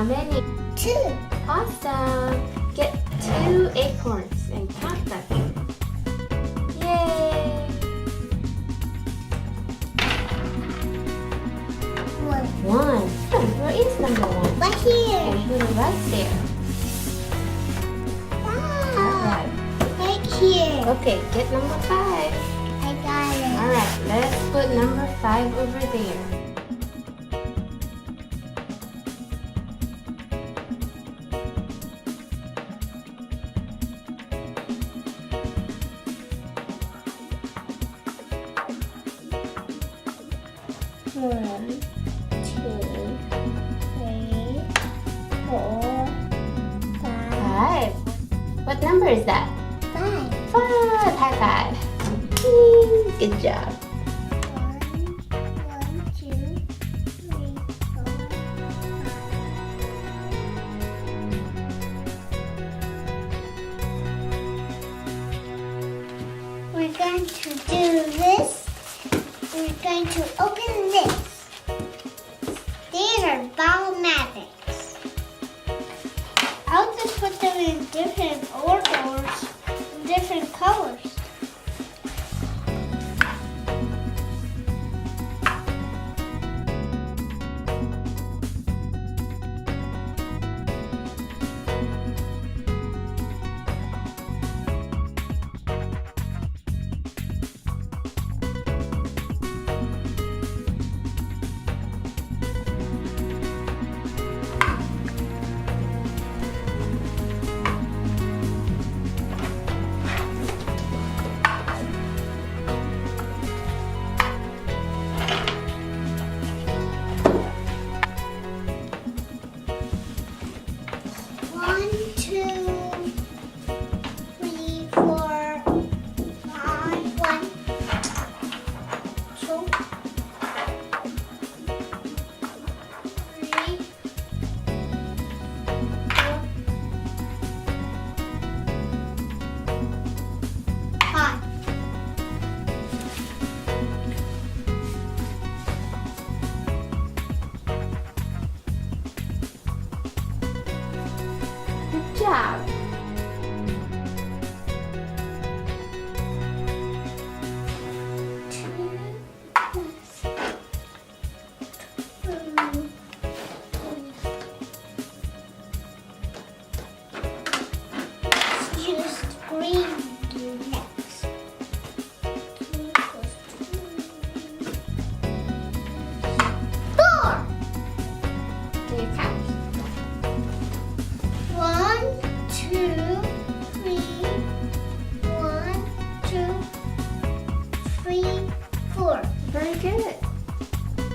How many? 2. Awesome. Get 2 acorns and count them. Yay. 1. Where is number 1? Right here. And put it right there. Wow. Right here. Okay, get number 5. I got it. Alright, let's put number 5 over there. One, 2, 3, 4, 5. 5. What number is that? 5. 5. High five. Whee! Good job. 1, 2, 3, 4, 5. We're going to do this. We're going to open this. These are ball magnets. I'll just put them in different orders, different colors. Good job. Just green next. 4. Can you count? 1, 2, 3. 1, 2, 3, 4. Very good.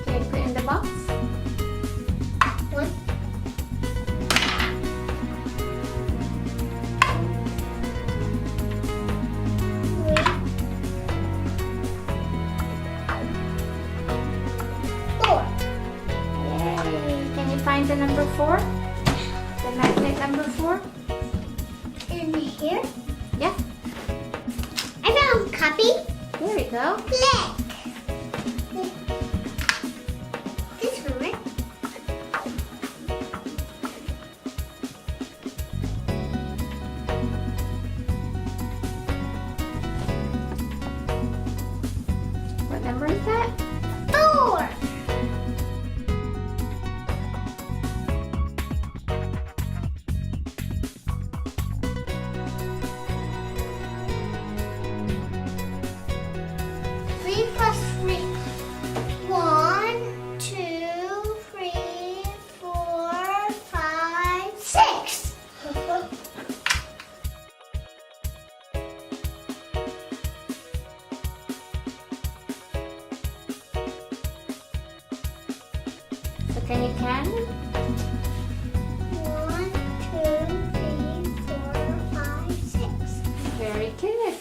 Can you put in the box? 1. 4. Yay. Can you find the number 4? The magnet number 4? In here. Yeah. I found a copy. There we go. Look. This one, right? What number is that? 4. Three plus 3. 1, 2, 3, 4, 5, 6. So can you count them? 1, 2, 3, 4, 5, 6. Very good.